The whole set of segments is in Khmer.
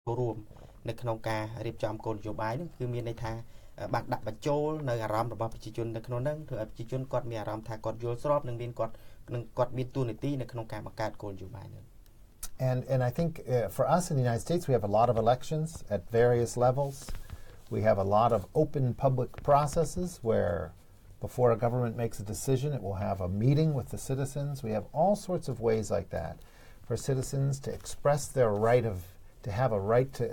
រួមនៅក្នុងការរៀបចំគោលនយោបាយហ្នឹងគឺមានន័យថាបានដាក់បញ្ចូលនៅអារម្មណ៍របស់ប្រជាជននៅក្នុងហ្នឹងធ្វើឲ្យប្រជាជនគាត់មានអារម្មណ៍ថាគាត់យល់ស្របនិងគាត់មានទួនាទីនៅក្នុងការបង្កើតគោលនយោបាយហ្នឹង And I think for us in the United States, we have a lot of elections at various levels. We have a lot of open public processes where before a government makes a decision, it will have a meeting with the citizens. We have all sorts of ways like that for citizens to express their to have a right to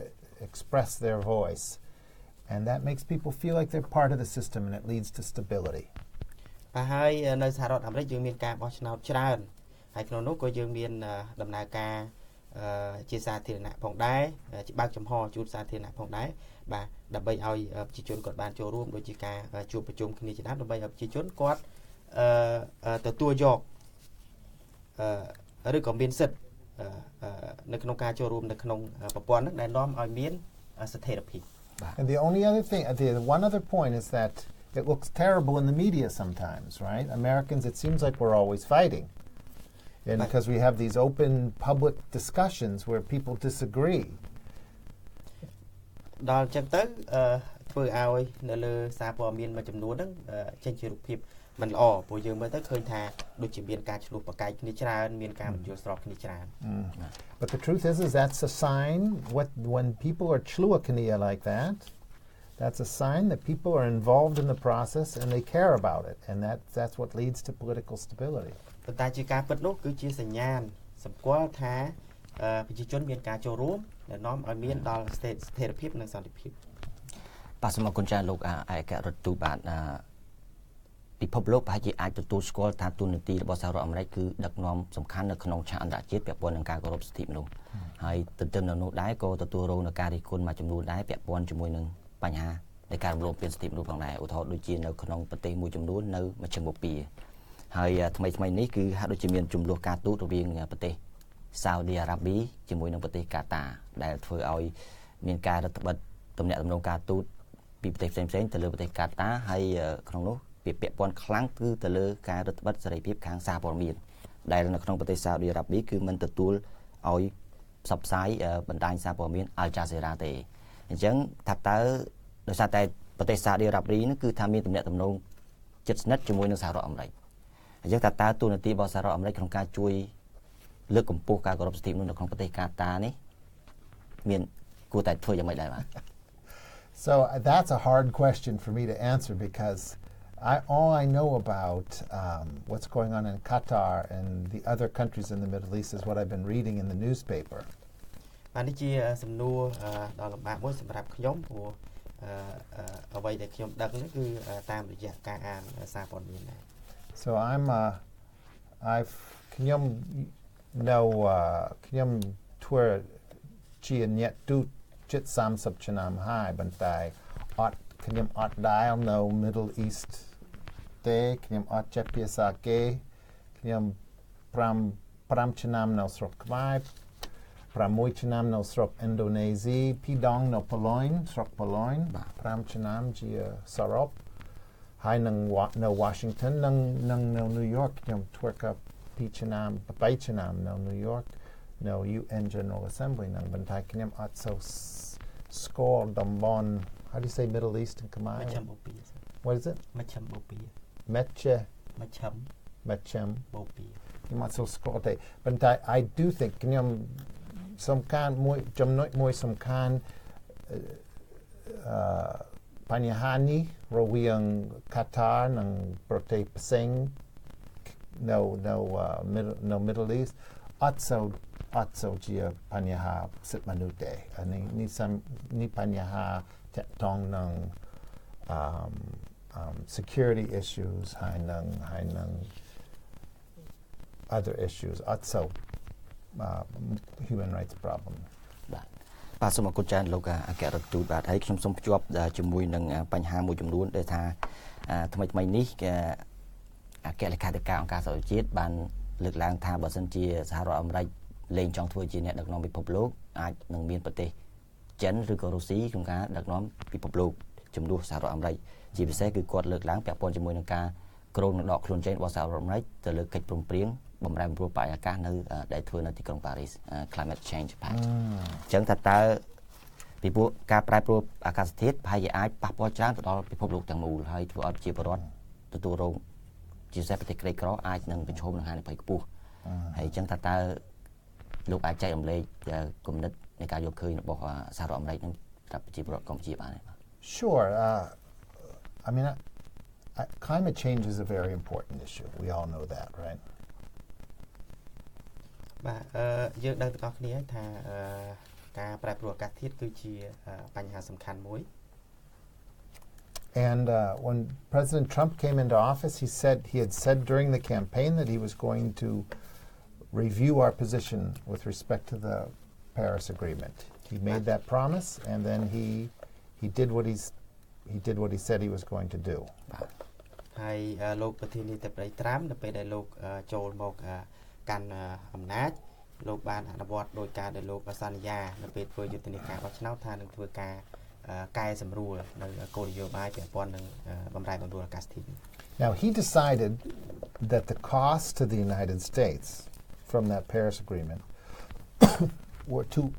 express their voice. And that makes people feel like they're part of the system and it leads to stability. ហើយនៅសហរដ្ឋអាមេរិកយើងមានការបោះឆ្នោតច្រើនហើយក្នុងនោះក៏យើងមានដំណើរការជាសាធារណៈផងដែរបើកចំហជូនសាធារណៈផងដែរបាទដើម្បីឲ្យប្រជាជនគាត់បានចូលរួមដូចជាការជួបប្រជុំគ្នាជាដើមដើម្បីឲ្យប្រជាជនគាត់ទទួលយកឬក៏មានសិទ្ធិនៅក្នុងការចូលរួមនៅក្នុងប្រព័ន្ធហ្នឹងដែលនាំឲ្យមានស្ថិរភាព And the only other thing, the one other point is that it looks terrible in the media sometimes, right? Americans, it seems like we're always fighting. And because we have these open public discussions where people disagree. ដល់អញ្ចឹងទៅធ្វើឲ្យនៅលើសារព័ត៌មានមួយចំនួនហ្នឹងចេញជារូបភាពមិនល្អព្រោះយើងមើលទៅឃើញថាដូចជាមានការឆ្លោះប្រកែកគ្នាច្រើនមានការមិនយល់ស្របគ្នាច្រើន But the truth is that's a sign when people are chlua kania like that, that's a sign that people are involved in the process and they care about it, and that's what leads to political stability. ប៉ុន្តែជាការពិតនោះគឺជាសញ្ញាណសម្គាល់ថាប្រជាជនមានការចូលរួមដែលនាំឲ្យមានដល់ស្ថិរភាពនិងសន្តិភាព បាទសូមអរគុណចាស់លោកឯករដ្ឋទូតបាទពិភពលោកប្រហែលជាអាចទទួលស្គាល់ថាទូនាទីរបស់សហរដ្ឋអាមេរិកគឺដឹកនាំសំខាន់នៅក្នុងឆាកអន្តរជាតិពាក់ព័ន្ធនឹងការគោរពសិទ្ធិមនុស្សហើយទន្ទឹមនឹងនោះដែរក៏ទទួលរងនឹងការរិះគន់មួយចំនួនដែរពាក់ព័ន្ធជាមួយនឹងបញ្ហានៃការរំលោភសិទ្ធិមនុស្សផងដែរឧទាហរណ៍ដូចជានៅក្នុងប្រទេសមួយចំនួននៅមជ្ឈមបូព៌ាហើយថ្មីនេះគឺហាក់ដូចជាមានចំនួនការទូតរវាងប្រទេសសាអូឌីអារ៉ាប៊ីជាមួយនឹងប្រទេសកាតាដែលធ្វើឲ្យមានការរដ្ឋបិទទំនាក់ទំនងការទូតពីប្រទេសផ្សេងៗទៅលើប្រទេសកាតាហើយក្នុងនោះពាក់ព័ន្ធខ្លាំងគឺទៅលើការរដ្ឋបិទសេរីភាពខាងសារព័ត៌មានដែលនៅក្នុងប្រទេសសាអូឌីអារ៉ាប៊ីគឺមិនទទួលឲ្យផ្សព្វផ្សាយបណ្ដាញសារព័ត៌មានអាល់ចាសេរ៉ាទេអញ្ចឹងថាតើដោយសារតែប្រទេសសាអូឌីអារ៉ាប៊ីនោះគឺថាមានទំនាក់ទំនងជិតស្និទ្ធជាមួយនឹងសហរដ្ឋអាមេរិកអញ្ចឹងតើទូនាទីរបស់សហរដ្ឋអាមេរិកក្នុងការជួយលើកកម្ពស់ការគោរពសិទ្ធិមនុស្សនៅក្នុងប្រទេសកាតានេះមានគួរតែធ្វើយ៉ាងម៉េចដែរបាទ So that's a hard question for me to answer because all I know about what's going on in Qatar and the other countries in the Middle East is what I've been reading in the newspaper. បាទនេះជាសំណួរដ៏លំបាកមួយសម្រាប់ខ្ញុំព្រោះអ្វីដែលខ្ញុំដឹងនេះគឺតាមរយៈការអានសារព័ត៌មានដែរ Soខ្ញុំធ្វើជាអ្នកទូតជិត30ឆ្នាំហើយប៉ុន្តែខ្ញុំអត់ដែលនៅ Middle East ទេខ្ញុំអត់ចេះភាសាគេខ្ញុំ5ឆ្នាំនៅស្រុកខ្មែរ6ឆ្នាំនៅស្រុកឥណ្ឌូនេស៊ី2ដងនៅប៉ូឡូញស្រុកប៉ូឡូញ5ឆ្នាំជាសរុបហើយនៅ Washington និងនៅ New York ខ្ញុំធ្វើការ2ឆ្នាំ8ឆ្នាំនៅ New York no UN General Assembly នឹងបន្តែខ្ញុំអត់សូវស្គាល់តំបន់ how do you say Middle East in Khmer what is it មជ្ឈមបូព៌ា មជ្ឈបូព៌ាខ្ញុំអត់សូវស្គាល់ទេប៉ុន្តែ I do think ខ្ញុំសំខាន់មួយចំណុចមួយសំខាន់បញ្ហានេះរវាង Qatar និងប្រទេសផ្សេងនៅ Middle East អត់សូវជាបញ្ហាសិទ្ធិមនុស្សទេនេះបញ្ហាតាក់ទងនឹង security issues ហើយនឹង other issues អត់សូវ human rights problem បាទសូមអរគុណច្រើនលោកអគ្គរដ្ឋទូតបាទហើយខ្ញុំសូមភ្ជាប់ជាមួយនឹងបញ្ហាមួយចំនួនដែលថាថ្មីនេះអគ្គលេខាធិការអង្គការសហប្រជាជាតិបានលើកឡើងថាបើសិនជាសហរដ្ឋអាមេរិកលែងចង់ធ្វើជាអ្នកដឹកនាំពិភពលោកអាចនឹងមានប្រទេសចិនឬក៏រុស្ស៊ីក្នុងការដឹកនាំពិភពលោកជំនួសសហរដ្ឋអាមេរិកជាពិសេសគឺគាត់លើកឡើងពាក់ព័ន្ធជាមួយនឹងការគ្រោងនឹងដកខ្លួនចេញរបស់សហរដ្ឋអាមេរិកទៅលើកិច្ចព្រមព្រៀងបំរែបំរួលបរិយាកាសនៅដែលធ្វើនៅទីក្រុងប៉ារីស Climate Change Pact អញ្ចឹងថាតើ ពីព្រោះការប្រែប្រួលអាកាសធាតុប្រហែលជាអាចប៉ះពាល់ច្រើនទៅដល់ពិភពលោកទាំងមូលហើយធ្វើឲ្យប្រជាពលរដ្ឋទទួលរងជាពិសេសប្រទេសក្រីក្រអាចនឹងប្រឈមនឹងហានិភ័យខ្ពស់ហើយអញ្ចឹងតើលោកអាចចែករំលែកគំនិតនៃការយកឃើញរបស់សហរដ្ឋអាមេរិកនឹងប្រាប់ប្រជាពលរដ្ឋកម្ពុជាបានទេបាទ Sure. I mean, climate change is a very important issue. We all know that, right? បាទយើងដឹងទាំងអស់គ្នាថាការប្រែប្រួលអាកាសធាតុគឺជាបញ្ហាសំខាន់មួយ And when President Trump came into office, he had said during the campaign that he was going to review our position with respect to the Paris Agreement. He made that promise, and then he did what he said he was going to do. ហើយលោកប្រធានាធិបតីត្រាំនៅពេលដែលលោកចូលមកកាន់អំណាចលោកបានអនុវត្តដោយការដែលលោកសន្យានៅពេលធ្វើយុទ្ធនាការបោះឆ្នោតថានឹងធ្វើការកែសម្រួលនៅគោលនយោបាយពាក់ព័ន្ធនឹងបំរែបំរួលអាកាសធាតុ Now he decided that the cost to the United States from that Paris Agreement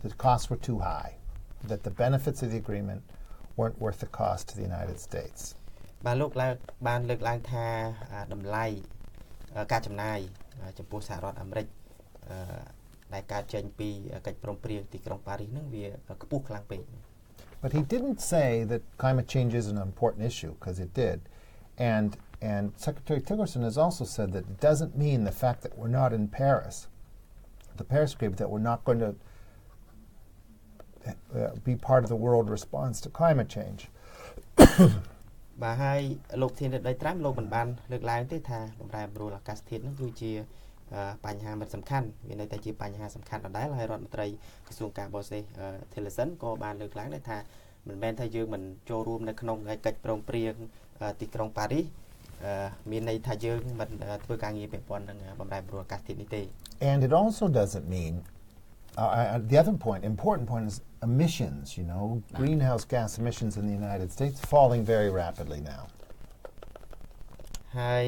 the costs were too high, that the benefits of the agreement weren't worth the cost to the United States. បាទលោកបានលើកឡើងថាតម្លៃការចំណាយចំពោះសហរដ្ឋអាមេរិកដែលកើតចេញពីកិច្ចព្រមព្រៀងទីក្រុងប៉ារីសហ្នឹងវាខ្ពស់ខ្លាំងពេក But he didn't say that climate change is an important issue, because it did. And Secretary Tillerson has also said that it doesn't mean the fact that we're not in Paris, the Paris Agreement, that we're not going to be part of the world response to climate change. បាទហើយលោកធានាធិបតីត្រាំលោកមិនបានលើកឡើងទេថាបំរែបំរួលអាកាសធាតុហ្នឹងគឺជាបញ្ហាមិនសំខាន់វានៅតែជាបញ្ហាសំខាន់ដដែលហើយរដ្ឋមន្ត្រីក្រសួងការបរទេស Tillerson ក៏បានលើកឡើងដែរថាមិនមែនថាយើងមិនចូលរួមនៅក្នុងកិច្ចព្រមព្រៀងទីក្រុងប៉ារីសមានន័យថាយើងមិនធ្វើការងារពាក់ព័ន្ធនឹងបំរែបំរួលអាកាសធាតុនេះទេ And it also doesn't mean the other important point is emissions, greenhouse gas emissions in the United States falling very rapidly now. ហើយ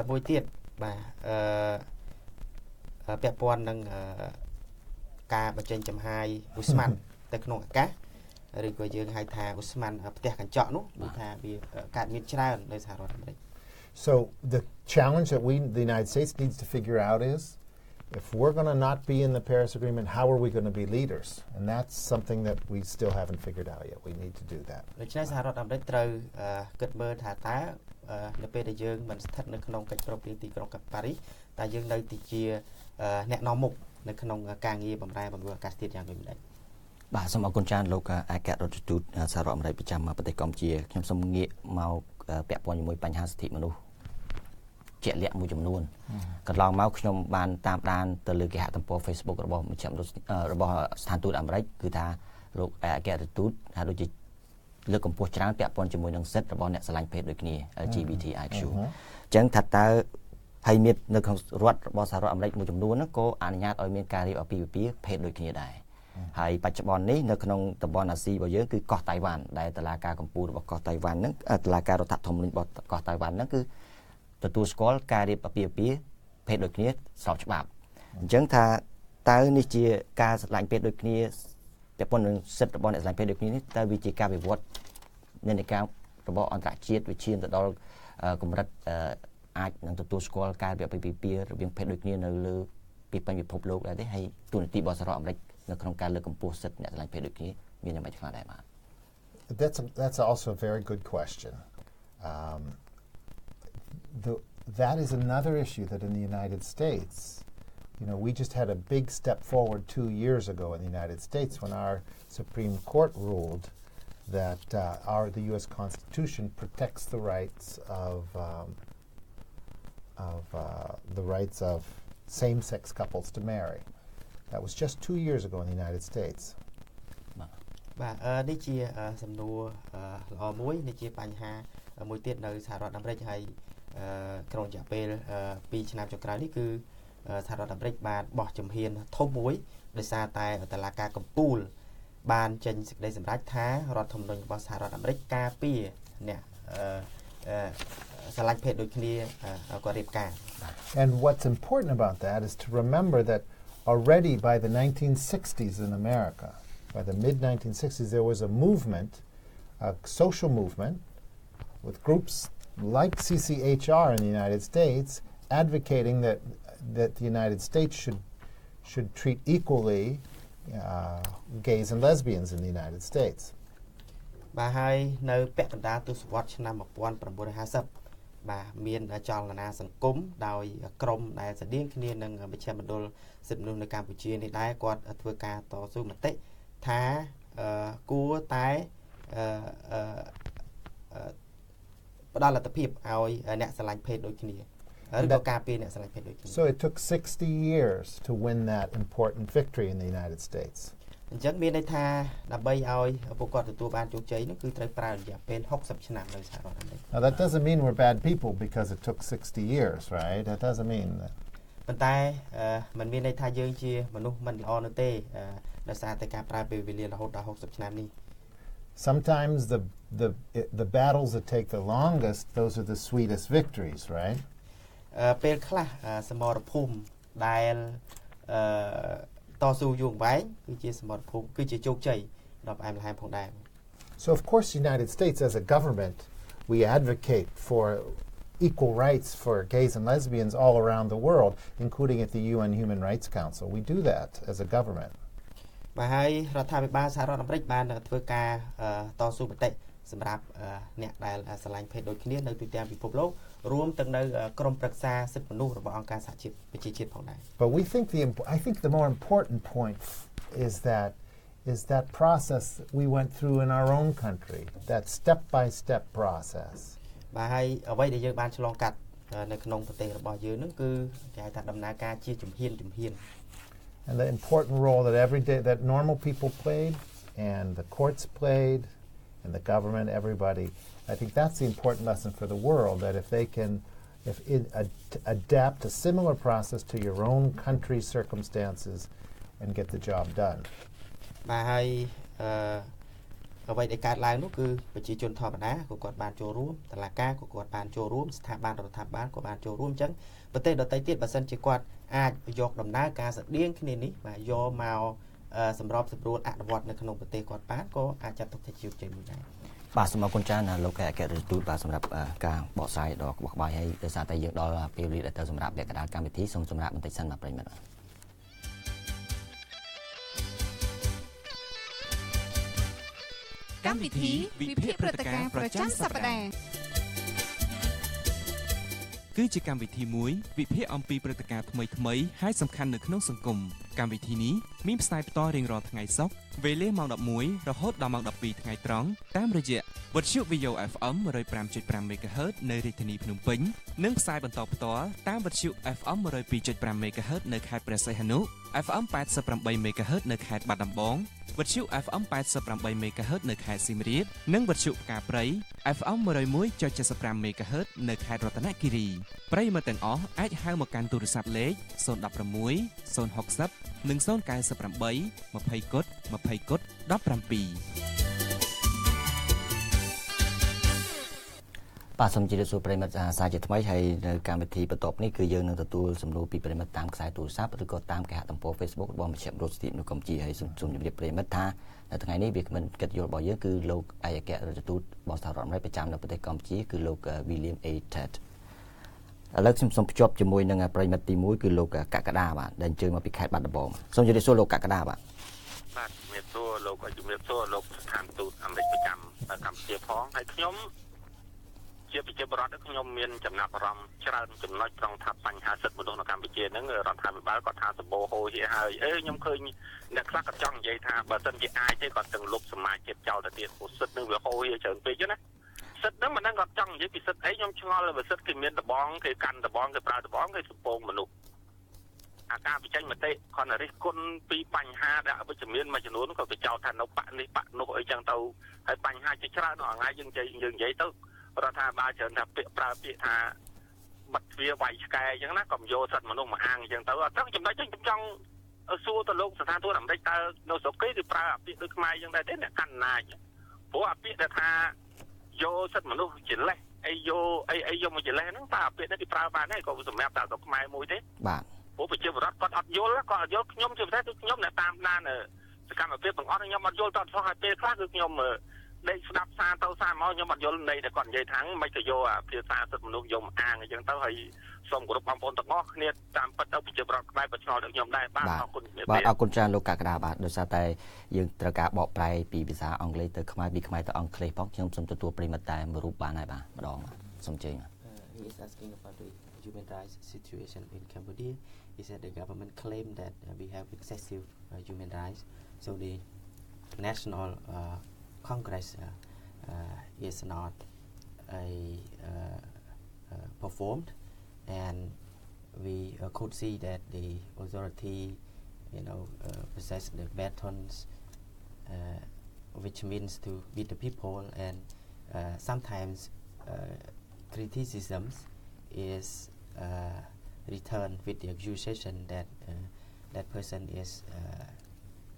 មួយទៀតបាទពាក់ព័ន្ធនឹងការបញ្ចេញចំហាយឧស្ម័នទៅក្នុងអាកាសឬក៏យើងហៅថាឧស្ម័នផ្ទះកញ្ចក់នោះគឺថាវាកើតមានច្រើននៅសហរដ្ឋអាមេរិក So the challenge that the United States needs to figure out is if we're going to not be in the Paris Agreement, how are we going to be leaders? And that's something that we still haven't figured out yet. We need to do that. ដូច្នេះសហរដ្ឋអាមេរិកត្រូវគិតមើលថាតើនៅពេលដែលយើងមិនស្ថិតនៅក្នុងកិច្ចព្រមព្រៀងទីក្រុងប៉ារីសតើយើងនៅទីជាអ្នកនាំមុខនៅក្នុងការងារបម្រែបម្រួលអាកាសធាតុយ៉ាងដូចម្តេច បាទសូមអរគុណច្រើនលោកឯករដ្ឋទូតសហរដ្ឋអាមេរិកប្រចាំប្រទេសកម្ពុជាខ្ញុំសូមងាកមកពាក់ព័ន្ធជាមួយបញ្ហាសិទ្ធិមនុស្សជាក់លាក់មួយចំនួនកន្លងមកខ្ញុំបានតាមដានទៅលើគេហទំព័រ Facebook របស់មជ្ឈមណ្ឌលរបស់ស្ថានទូតអាមេរិកគឺថាលោកឯករដ្ឋទូតថាដូចជាលើកកម្ពស់ច្រើនពាក់ព័ន្ធជាមួយនឹងសិទ្ធិរបស់អ្នកស្រឡាញ់ភេទដូចគ្នា LGBTIQ អញ្ចឹងថាតើហើយមាននៅក្នុងរដ្ឋរបស់សហរដ្ឋអាមេរិកមួយចំនួនហ្នឹងក៏អនុញ្ញាតឲ្យមានការរៀបអាពាហ៍ពិពាហ៍ភេទដូចគ្នាដែរហើយបច្ចុប្បន្ននេះនៅក្នុងតំបន់អាស៊ីរបស់យើងគឺកោះតៃវ៉ាន់ដែលតុលាការកំពូលរបស់កោះតៃវ៉ាន់ហ្នឹងតុលាការរដ្ឋធម្មនុញ្ញរបស់កោះតៃវ៉ាន់ហ្នឹងគឺទទួលស្គាល់ការរៀបអាពាហ៍ពិពាហ៍ភេទដូចគ្នាស្របច្បាប់អញ្ចឹងថាតើនេះជាការស្រឡាញ់ភេទដូចគ្នាពាក់ព័ន្ធនឹងសិទ្ធិរបស់អ្នកស្រឡាញ់ភេទដូចគ្នានេះតើវាជាការវិវត្តនៃការរបស់អន្តរជាតិវិជាទៅដល់កម្រិតអាចនឹងទទួលស្គាល់ការរៀបអាពាហ៍ពិពាហ៍រវាងភេទដូចគ្នានៅលើពីពេញពិភពលោកដែរទេហើយទូនាទីរបស់សហរដ្ឋអាមេរិកនៅក្នុងការលើកកម្ពស់សិទ្ធិអ្នកស្រឡាញ់ភេទដូចគ្នាមានយ៉ាងម៉េចខ្លះដែរបាទ That's also a very good question. That is another issue that in the United States, we just had a big step forward 2 years ago in the United States when our Supreme Court ruled that the U.S. Constitution protects the rights of same-sex couples to marry. That was just 2 years ago in the United States. បាទនេះជាសំណួរល្អមួយនេះជាបញ្ហាមួយទៀតនៅសហរដ្ឋអាមេរិកហើយក្នុងរយៈពេល2ឆ្នាំចុងក្រោយនេះគឺសហរដ្ឋអាមេរិកបានបោះជំហានធំមួយដោយសារតែតុលាការកំពូលបានចេញសេចក្តីសម្រេចថារដ្ឋធម្មនុញ្ញរបស់សហរដ្ឋអាមេរិកការពារអ្នកស្រឡាញ់ភេទដូចគ្នាក៏រៀបការ And what's important about that is to remember that already by the 1960s in America, by the mid-1960s, there was a movement, a social movement, with groups like CCHR in the United States advocating that the United States should treat equally gays and lesbians in the United States. បាទហើយនៅពាក់កណ្ដាលទសវត្សរ៍ឆ្នាំ 1950 បាទមានចលនាសង្គមដោយក្រមដែលស្តៀងគ្នានឹងមជ្ឈមណ្ឌលសិទ្ធិមនុស្សនៅកម្ពុជានេះដែរគាត់ធ្វើការតស៊ូមតិថាគួរតែផ្ដល់លទ្ធភាពឲ្យអ្នកស្រឡាញ់ភេទដូចគ្នាឬក៏ការពារអ្នកស្រឡាញ់ភេទដូចគ្នា So it took 60 years to win that important victory in the United States. អញ្ចឹងមានន័យថាដើម្បីឲ្យពួកគាត់ទទួលបានជោគជ័យនោះគឺត្រូវប្រើរយៈពេល60ឆ្នាំនៅសហរដ្ឋអាមេរិក Now that doesn't mean we're bad people because it took 60 years, right? That doesn't mean that. ប៉ុន្តែมันមានន័យថាយើងជាមនុស្សមិនល្អនោះទេដោយសារតែការប្រើពេលវេលារហូតដល់60ឆ្នាំនេះ Sometimes the battles that take the longest, those are the sweetest victories, right? ពេលខ្លះសមរភូមិដែលតស៊ូយូរអង្វែងគឺជាសមរភូមិគឺជាជោគជ័យដល់ផ្អែមល្ហែមផងដែរ So of course the United States as a government, we advocate for equal rights for gays and lesbians all around the world, including at the UN Human Rights Council. We do that as a government. បាទហើយរដ្ឋាភិបាលសហរដ្ឋអាមេរិកបានធ្វើការតស៊ូមតិសម្រាប់អ្នកដែលស្រឡាញ់ភេទដូចគ្នានៅទូទាំងពិភពលោករួមទាំងនៅក្រុមប្រឹក្សាសិទ្ធិមនុស្សរបស់អង្គការសហជីវប្រជាជាតិផងដែរ But I think the more important point is that process we went through in our own country, that step-by-step process. បាទហើយអ្វីដែលយើងបានឆ្លងកាត់នៅក្នុងប្រទេសរបស់យើងនឹងគឺគេហៅថាដំណើរការជាជំហាន And the important role that normal people played and the courts played and the government, everybody. I think that's the important lesson for the world, that if they can adapt a similar process to your own country's circumstances and get the job done. បាទហើយអ្វីដែលកើតឡើងនោះគឺប្រជាជនធម្មតាក៏គាត់បានចូលរួមតឡាការក៏គាត់បានចូលរួមស្ថាប័នរដ្ឋាភិបាលក៏បានចូលរួមអញ្ចឹងប្រទេសដទៃទៀតបើសិនជាគាត់អាចយកដំណើរការស្តៀងគ្នានេះបាទយកមកសម្របសម្រួលអនុវត្តនៅក្នុងប្រទេសគាត់បានក៏អាចចាត់ទុកថាជាជោគជ័យមួយដែរ បាទសូមអរគុណច្រើនលោកអគ្គរដ្ឋទូតបាទសម្រាប់ការបកស្រាយដ៏ក្បោះក្បាយហើយដោយសារតែយើងដល់ពេលវេលាដែលទៅសម្រាប់លក្ខណៈកម្មវិធីសូមសម្រាប់បន្តិចសិនបាទប្រិយមិត្តកម្មវិធីវិភាគព្រឹត្តិការណ៍ប្រចាំសប្តាហ៍ គឺជាកម្មវិធីមួយវិភាគអំពីព្រឹត្តិការណ៍ថ្មីៗហើយសំខាន់នៅក្នុងសង្គមកម្មវិធីនេះមានផ្សាយបន្តរៀងរាល់ថ្ងៃសុក្រវេលាម៉ោង 11 រហូតដល់ម៉ោង 12 ថ្ងៃត្រង់តាមរយៈវិទ្យុ VO FM 105.5 MHz នៅរាជធានីភ្នំពេញនិងផ្សាយបន្តផ្ទាល់តាមវិទ្យុ FM 102.5 MHz នៅខេត្តព្រះសីហនុ FM 88 MHz នៅខេត្តបាត់ដំបងវិទ្យុ FM 88 MHz នៅខេត្តសៀមរាបនិងវិទ្យុផ្កាព្រៃ FM 101.75 MHz នៅខេត្តរតនគិរីប្រិយមិត្តទាំងអស់អាចហៅមកកាន់ទូរស័ព្ទលេខ016 060 និង 098 20 គុត 17 បាទសូមជម្រាបសួរប្រិយមិត្តសាជាថ្មីហើយនៅកម្មវិធីបន្ទាប់នេះគឺយើងនឹងទទួលសំណួរពីប្រិយមិត្តតាមខ្សែទូរស័ព្ទឬក៏តាមគេហទំព័រ Facebook របស់មជ្ឈមណ្ឌលសិទ្ធិមនុស្សកម្ពុជាហើយសូមជម្រាបប្រិយមិត្តថានៅថ្ងៃនេះវាគ្មិនកិត្តិយសរបស់យើងគឺលោកឯកអគ្គរដ្ឋទូតរបស់សហរដ្ឋអាមេរិកប្រចាំនៅប្រទេសកម្ពុជាគឺលោក William A. Ted ឥឡូវខ្ញុំសូមភ្ជាប់ជាមួយនឹងប្រិយមិត្តទី1គឺលោកកក្កដាបាទដែលអញ្ជើញមកពីខេត្តបាត់ដំបងសូមជម្រាបសួរលោកកក្កដាបាទបាទជំរាបសួរលោកជំរាបសួរលោកស្ថានទូតអាមេរិកប្រចាំកម្ពុជាផងហើយខ្ញុំជាប្រជាពលរដ្ឋខ្ញុំមានចំណាប់អារម្មណ៍ច្រើនចំណុចត្រង់ថាបញ្ហាសិទ្ធិមនុស្សនៅកម្ពុជាហ្នឹងរដ្ឋាភិបាលគាត់ថាសម្បូរហូរហៀហើយខ្ញុំឃើញអ្នកខ្លះក៏ចង់និយាយថាបើសិនជាអាចទេគាត់ទាំងលុបសមាជិកចោលទៅទៀតព្រោះសិទ្ធិហ្នឹងវាហូរហៀច្រើនពេកណាសិទ្ធិហ្នឹងមិនដឹងគាត់ចង់និយាយពីសិទ្ធិអីខ្ញុំឆ្ងល់បើសិទ្ធិគេមានដបងគេកាន់ដបងគេប្រើដបងគេសពងមនុស្សអាការបញ្ចេញមតិគាត់រិះគន់ពីបញ្ហាដែលអវិជ្ជមានមួយចំនួនក៏គេចោទថានៅបកនេះបកនោះអីចឹងទៅហើយបញ្ហាជាច្រើននៅថ្ងៃយើងនិយាយទៅរដ្ឋាភិបាលច្រើនថាពាក្យប្រើពាក្យថាបាត់ទ្វារវាយឆ្កែអញ្ចឹងណាក៏យកសិទ្ធិមនុស្សមកអាងអញ្ចឹងទៅអត់ចឹងចំណុចខ្ញុំចង់សួរទៅលោកស្ថានទូតអាមេរិកតើនៅស្រុកគេគឺប្រើអាពាក្យដូចខ្មែរអញ្ចឹងដែរទេអ្នកកាន់អំណាចព្រោះអាពាក្យដែលថាយកសិទ្ធិមនុស្សជាលេសអីយកមកជាលេសហ្នឹងតើអាពាក្យនេះគេប្រើបានទេក៏សម្រាប់តែស្រុកខ្មែរមួយទេបាទព្រោះប្រជាពលរដ្ឋគាត់អត់យល់ខ្ញុំជាប្រទេសគឺខ្ញុំអ្នកតាមដាន សកម្មភាពទាំងអស់ខ្ញុំអត់យល់តោះឲ្យពេលខ្លះគឺខ្ញុំដេកស្ដាប់សារទៅសារមកខ្ញុំអត់យល់ន័យតែគាត់និយាយថាមិនក៏យកអាភាសាសិទ្ធិមនុស្សយកមកអាងអញ្ចឹងទៅហើយសូមគោរពបងប្អូនទាំងអស់គ្នាតាមពិតទៅប្រជាប្រដ្ឋខ្មែរក៏ឆ្លងដល់ខ្ញុំដែរបាទអរគុណបាទអរគុណច្រើនលោកកក្កដាបាទដោយសារតែយើងត្រូវការបកប្រែពីភាសាអង់គ្លេសទៅខ្មែរពីខ្មែរទៅអង់គ្លេសផងខ្ញុំសូមទទួលប្រិមត្តតែមួយរូបបានហើយបាទម្ដងបាទសូមជើញបាទ He is asking about the human rights situation in Cambodia. He said the government claimed that we have excessive human rights. So the National Congress is not performed, and we could see that the authority, possess the batons, which means to beat the people, and sometimes criticisms is returned with the accusation that that person is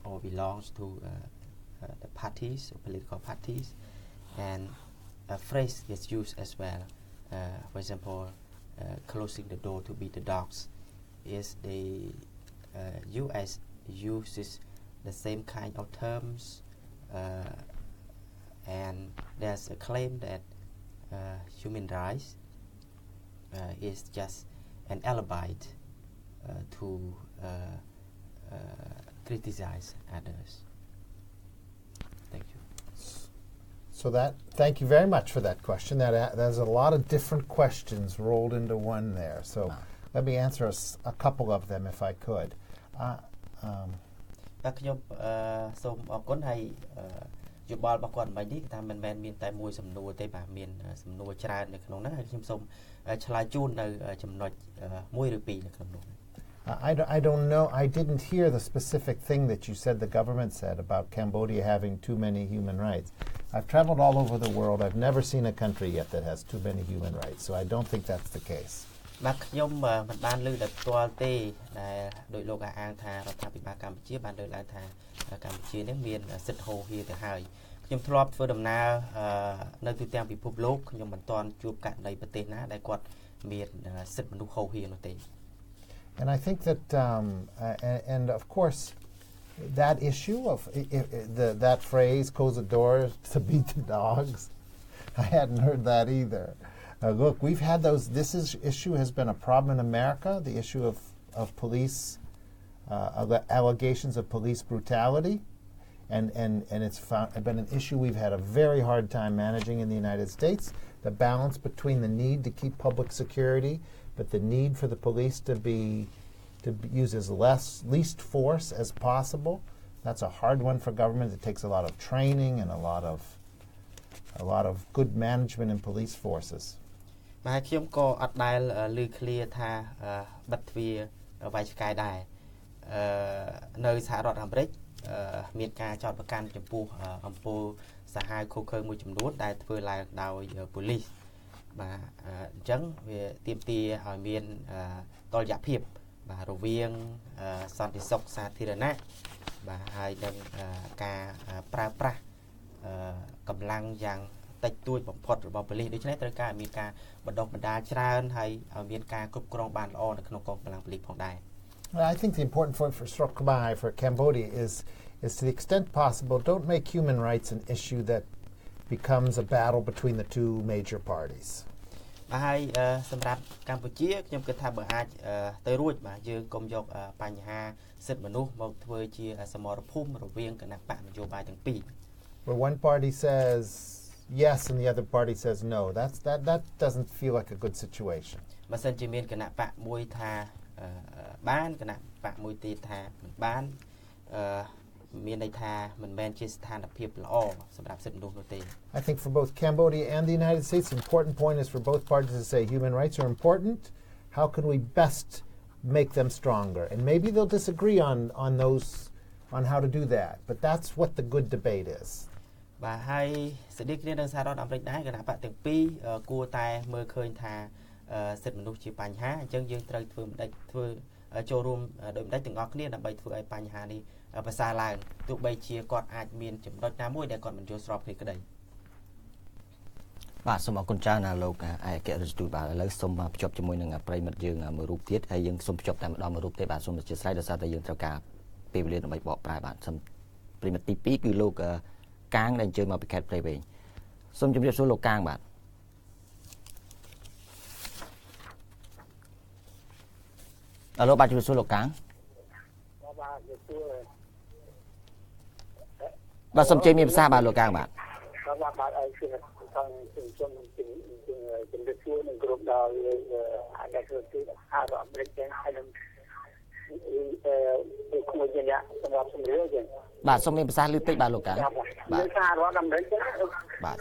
or belongs to the parties or political parties, and a phrase is used as well. For example, closing the door to beat the dogs is the U.S. uses the same kind of terms, and there's a claim that human rights is just an alibi to criticize others. Thank you. So thank you very much for that question. There's a lot of different questions rolled into one there. So let me answer a couple of them if I could. ខ្ញុំសូមអរគុណហើយយោបល់របស់គាត់មិញនេះថាមិនមែនមានតែមួយសំណួរទេបាទមានសំណួរច្រើននៅក្នុងហ្នឹងហើយខ្ញុំសូមឆ្លើយជូននៅចំណុចមួយឬពីរនៅក្នុងនោះ I don't know. I didn't hear the specific thing that you said the government said about Cambodia having too many human rights. I've traveled all over the world. I've never seen a country yet that has too many human rights. So I don't think that's the case. បាទខ្ញុំមិនបានលើកដល់ផ្ទាល់ទេដែលដោយលោកអាងថារដ្ឋាភិបាលកម្ពុជាបានលើកឡើងថាកម្ពុជានេះមានសិទ្ធិហូរហៀទៅហើយខ្ញុំធ្លាប់ធ្វើដំណើរនៅទូទាំងពិភពលោកខ្ញុំមិនទាន់ជួបករណីប្រទេសណាដែលគាត់មានសិទ្ធិមនុស្សហូរហៀនោះទេ And I think that, and of course, that issue of that phrase, close the doors to beat the dogs, I hadn't heard that either. Look, we've had those, issue has been a problem in America, the issue of police, allegations of police brutality, and it's been an issue we've had a very hard time managing in the United States, the balance between the need to keep public security but the need for the police to use as least force as possible. That's a hard one for government. It takes a lot of training and a lot of good management in police forces. បាទខ្ញុំក៏អត់ដែលឮឃ្លាថាបិទទ្វារវាយឆ្កែដែរនៅសហរដ្ឋអាមេរិកមានការចោទប្រកាន់ចំពោះអំពើសាហាវឃោរឃៅមួយចំនួនដែលធ្វើឡើងដោយប៉ូលីស បាទអញ្ចឹងវាទាមទារឲ្យមានតុល្យភាពបាទរវាងសន្តិសុខសាធារណៈបាទហើយនឹងការប្រើប្រាស់កម្លាំងយ៉ាងតិចតួចបំផុតរបស់ប៉ូលីសដូច្នេះត្រូវការមានការបណ្ដុះបណ្ដាលច្រើនហើយឲ្យមានការគ្រប់គ្រងបានល្អនៅក្នុងកងកម្លាំងប៉ូលីសផងដែរ I think the important point for Cambodia is to the extent possible don't make human rights an issue that becomes a battle between the two major parties. ហើយសម្រាប់កម្ពុជាខ្ញុំគិតថាបើអាចទៅរួចបាទយើងកុំយកបញ្ហាសិទ្ធិមនុស្សមកធ្វើជាសមរភូមិរវាងគណៈបកនយោបាយទាំងពីរ Where one party says yes and the other party says no. That doesn't feel like a good situation. បើសិនជាមានគណៈបកមួយថាបានគណៈបកមួយទៀតថាមិនបានមានន័យថាមិនមែនជាស្ថានភាពល្អសម្រាប់សិទ្ធិមនុស្សនោះទេ I think for both Cambodia and the United States the important point is for both parties to say human rights are important. How can we best make them stronger? And maybe they'll disagree on how to do that. But that's what the good debate is. បាទហើយស្តីគ្នានៅសហរដ្ឋអាមេរិកដែរគណៈបកទាំងពីរគួរតែមើលឃើញថាសិទ្ធិមនុស្សជាបញ្ហាអញ្ចឹងយើងត្រូវធ្វើម្ដេចធ្វើចូលរួមដោយម្ដេចទាំងអស់គ្នាដើម្បីធ្វើឲ្យបញ្ហានេះប្រសើរឡើងទោះបីជាគាត់អាចមានចំណុចណាមួយដែលគាត់មិនយល់ស្របគ្នាក្តី បាទសូមអរគុណច្រើនណាលោកឯកអគ្គរដ្ឋទូតបាទឥឡូវសូមភ្ជាប់ជាមួយនឹងប្រិមិត្តយើងមួយរូបទៀតហើយយើងសូមភ្ជាប់តែម្ដងមួយរូបទេបាទសូមអធិស្ឋានដោយសារតែយើងត្រូវការពេលវេលាដើម្បីបកប្រែបាទសូម ប្រិមិត្តទី2គឺលោកកាងដែលអញ្ជើញមកពីខេត្តព្រៃវែងសូមជម្រាបសួរលោកកាងបាទលោកបាទជម្រាបសួរលោកកាងបាទសូមជម្រាបភាសាបាទលោកកាងបាទបាទឲ្យគឺខាងជំរាបសួរនឹងក្រុមដល់អាចទៅទីអារម្មណ៍វិញហើយនឹងគួរជាអ្នកសម្រាប់ជំរឿនចឹងបាទសូមមានភាសាលឺតិចបាទលោកកាងបាទសាររដ្ឋអាមេរិកបាទ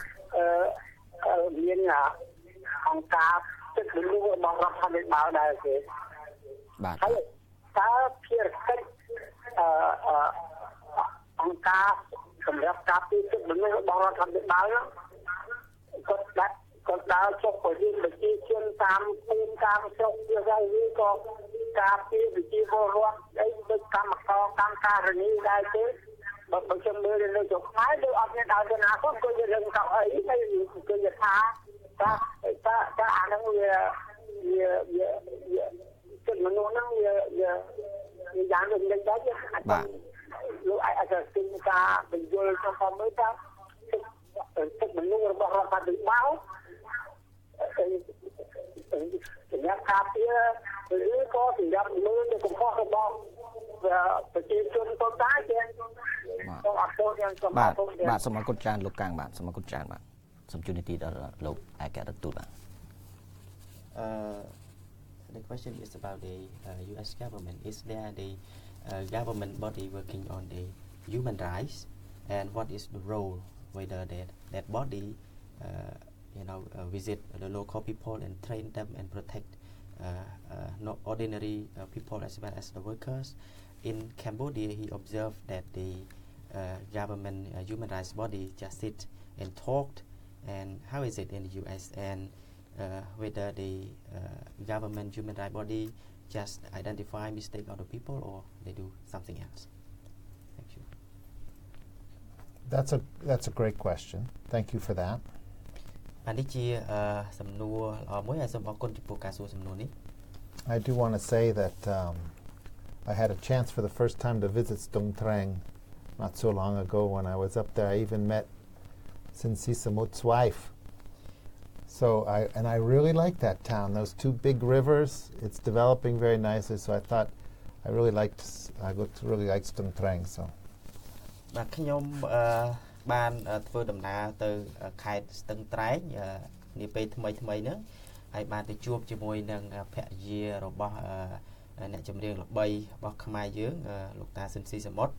មានអង្គការទឹកមនុស្សរបស់រដ្ឋាភិបាលដែរគេបាទហើយតើភារកិច្ចអង្គការសម្រាប់ការពារទឹកមនុស្សរបស់រដ្ឋាភិបាលគាត់ដើរចុះទៅវិញប្រជាជនតាមភូមិតាមស្រុកវាហើយក៏ការពារប្រជាពលរដ្ឋអីដូចកម្មករកម្មការិនីដែរទេបើខ្ញុំមើលនៅចុះខ្មែរដូចអត់មានដើរទៅណាគាត់ក៏យើងនឹងកៅអីហើយគឺថាតើអានឹងវាទឹកមនុស្សហ្នឹងវាយ៉ាងដូចនេះដែរបាទលោកអាចទៅទិញការបញ្យល់trong phòngមើលតើទឹកមនុស្សរបស់រដ្ឋាភិបាលសម្រាប់ការពារឬក៏សម្រាប់មើលនៅកំហុសរបស់ប្រជាជនទៅដែរទេសូមអរគុណយ៉ាងសូមអរគុណបាទសូមអរគុណច្រើនលោកកាងបាទសូមអរគុណច្រើនបាទសូមជូននីតិដល់លោកឯករដ្ឋទូតបាទ The question is about the U.S. government. Is there the government body working on the human rights, and what is the role whether that body visit the local people and train them and protect not ordinary people as well as the workers. In Cambodia, he observed that the government human rights body just sit and talked. And how is it in the U.S. and whether the government human rights body just identify mistake of the people or they do something else? Thank you. That's a great question. Thank you for that. អានេះជាសំណួរល្អមួយហើយសូមអរគុណចំពោះការសួរសំណួរនេះ I do want to say that I had a chance for the first time to visit Stung Treng not so long ago. When I was up there, I even met Sin Sisamut's wife. So I really like that town. Those two big rivers. It's developing very nicely. So I thought I really liked Stung Treng. So. បាទខ្ញុំបានធ្វើដំណើរទៅខេត្តស្ទឹងត្រែងនាពេលថ្មីហ្នឹងហើយបានទៅជួបជាមួយនឹងភរិយារបស់អ្នកចម្រៀងល្បីរបស់ខ្មែរយើងលោកតាស៊ិនស៊ីសមុទ្រ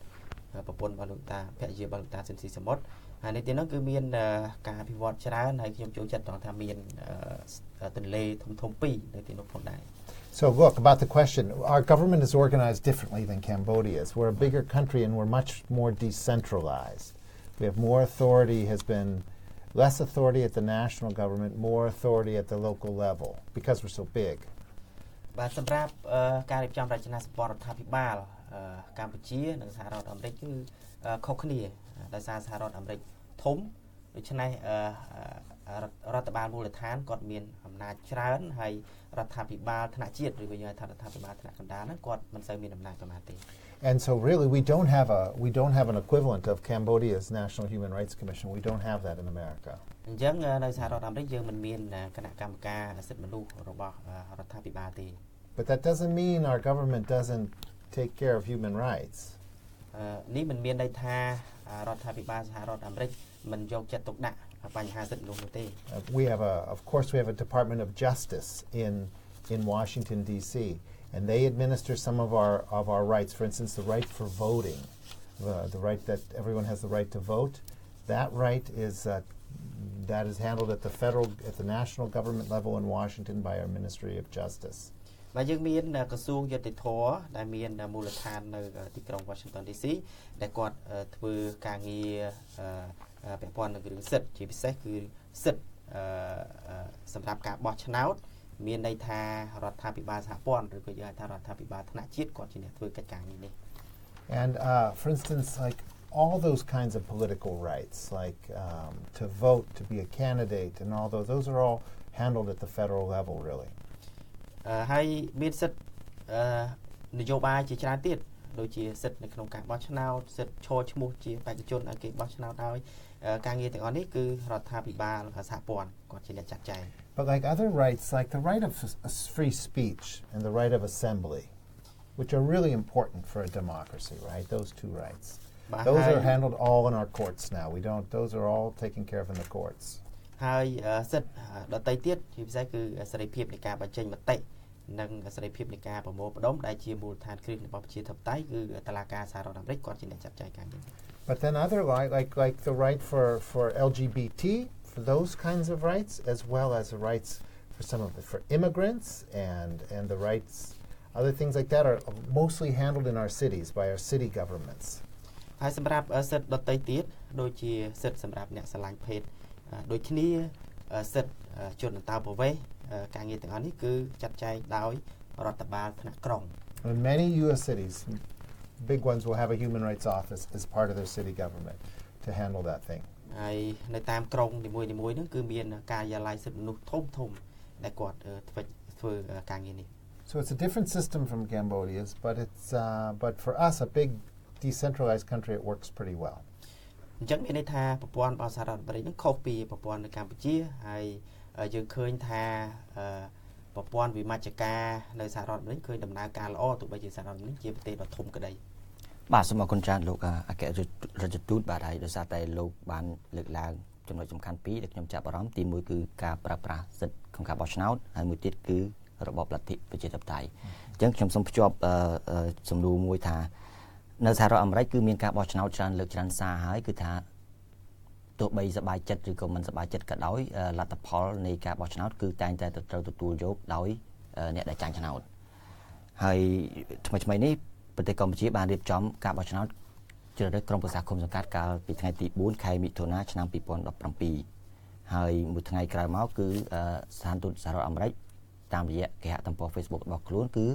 ប្រពន្ធរបស់លោកតាភរិយារបស់លោកតាស៊ិនស៊ីសមុទ្រហើយនៅទីនោះគឺមានការអភិវឌ្ឍច្រើនហើយខ្ញុំចូលចិត្តថាមានទន្លេធំៗពីរនៅទីនោះផងដែរ So look, about the question, our government is organized differently than Cambodia's. We're a bigger country and we're much more decentralized. We have more authority, has been less authority at the national government, more authority at the local level because we're so big. បាទសម្រាប់ការរៀបចំរចនាសម្ព័ន្ធរដ្ឋាភិបាលកម្ពុជានិងសហរដ្ឋអាមេរិកគឺខុសគ្នាដោយសារសហរដ្ឋអាមេរិកធំដូច្នេះរដ្ឋបាលមូលដ្ឋានគាត់មានអំណាចច្រើនហើយរដ្ឋាភិបាលថ្នាក់ជាតិឬក៏យើងថារដ្ឋាភិបាលថ្នាក់កណ្ដាលហ្នឹងគាត់មិនសូវមានអំណាចប៉ុន្មានទេ And so really we don't have an equivalent of Cambodia's National Human Rights Commission. We don't have that in America. អញ្ចឹងនៅសហរដ្ឋអាមេរិកយើងមិនមានគណៈកម្មការសិទ្ធិមនុស្សរបស់រដ្ឋាភិបាលទេ But that doesn't mean our government doesn't take care of human rights. នេះមិនមានន័យថារដ្ឋាភិបាលសហរដ្ឋអាមេរិកមិនយកចិត្តទុកដាក់បញ្ហាសិទ្ធិមនុស្សនោះទេ Of course we have a Department of Justice in Washington D.C. and they administer some of our rights. For instance, the right for voting, the right that everyone has the right to vote. That right is handled at the national government level in Washington by our Ministry of Justice. បាទយើងមានក្រសួងយុតិធម៌ដែលមានមូលដ្ឋាននៅទីក្រុង Washington DC ដែលគាត់ធ្វើការងារពាក់ព័ន្ធនឹងរឿងសិទ្ធិជាពិសេសគឺសិទ្ធិសម្រាប់ការបោះឆ្នោតមានន័យថារដ្ឋាភិបាលសហព័ន្ធឬក៏យើងហៅថារដ្ឋាភិបាលថ្នាក់ជាតិគាត់ជាអ្នកធ្វើកិច្ចការងារនេះ And for instance, like all those kinds of political rights, like to vote, to be a candidate, and all those are all handled at the federal level, really. ហើយមានសិទ្ធិនយោបាយជាច្រើនទៀត ដូចជាសិទ្ធិនៅក្នុងការបោះឆ្នោតសិទ្ធិឈរឈ្មោះជាបេក្ខជនឲ្យគេបោះឆ្នោតដោយការងារទាំងអស់នេះគឺរដ្ឋាភិបាលសហព័ន្ធគាត់ជាអ្នកចាត់ចែង But like other rights, like the right of free speech and the right of assembly, which are really important for a democracy, right? Those two rights. Those are handled all in our courts now. Those are all taken care of in the courts. ហើយសិទ្ធិដទៃទៀតជាពិសេសគឺសេរីភាពនៃការបញ្ចេញមតិនិងសេរីភាពនៃការប្រមូលផ្ដុំដែលជាមូលដ្ឋានគ្រឹះរបស់ប្រជាធិបតេយ្យគឺតុលាការសហរដ្ឋអាមេរិកគាត់ជាអ្នកចាត់ចែងការងារ But then other like the right for LGBT, for those kinds of rights, as well as the rights for for immigrants and the rights, other things like that are mostly handled in our cities by our city governments. ហើយសម្រាប់សិទ្ធិដទៃទៀតដូចជាសិទ្ធិសម្រាប់អ្នកស្រឡាញ់ភេទដូចគ្នាសិទ្ធិជនអន្តោប្រវេសន៍ការងារទាំងអស់នេះគឺចាត់ចែងដោយរដ្ឋបាលថ្នាក់ក្រុង In many US cities, big ones will have a human rights office as part of their city government to handle that thing. ហើយនៅតាមក្រុងនីមួយៗហ្នឹងគឺមានការិយាល័យសិទ្ធិមនុស្សធំៗដែលគាត់ធ្វើការងារនេះ So it's a different system from Cambodia's, but for us, a big decentralized country, it works pretty well. អញ្ចឹងមានន័យថាប្រព័ន្ធរបស់សហរដ្ឋអាមេរិកហ្នឹងខុសពីប្រព័ន្ធនៅកម្ពុជាហើយយើងឃើញថាប្រព័ន្ធវិមជ្ឈការនៅសហរដ្ឋអាមេរិកឃើញដំណើរការល្អទោះបីជាសហរដ្ឋអាមេរិកជាប្រទេសដ៏ធំក្តី បាទសូមអរគុណច្រើនលោកអគ្គរដ្ឋទូតបាទហើយដោយសារតែលោកបានលើកឡើងចំណុចសំខាន់ពីរដែលខ្ញុំចាប់អារម្មណ៍ទី1គឺការប្រើប្រាស់សិទ្ធិក្នុងការបោះឆ្នោតហើយមួយទៀតគឺរបបលទ្ធិប្រជាធិបតេយ្យអញ្ចឹងខ្ញុំសូមភ្ជាប់សំណួរមួយថានៅសហរដ្ឋអាមេរិកគឺមានការបោះឆ្នោតច្រើនលើកច្រើនសារហើយគឺថាទោះបីសប្បាយចិត្តឬក៏មិនសប្បាយចិត្តក៏ដោយលទ្ធផលនៃការបោះឆ្នោតគឺតែងតែត្រូវទទួលយកដោយអ្នកដែលចាញ់ឆ្នោតហើយថ្មីនេះប្រទេសកម្ពុជាបានរៀបចំការបោះឆ្នោតជ្រើសរើសក្រុមប្រឹក្សាគុំសង្កាត់កាលពីថ្ងៃទី4ខែមិថុនាឆ្នាំ2017ហើយមួយថ្ងៃក្រោយមកគឺស្ថានទូតសហរដ្ឋអាមេរិកតាមរយៈគេហទំព័រ Facebook របស់ខ្លួនគឺ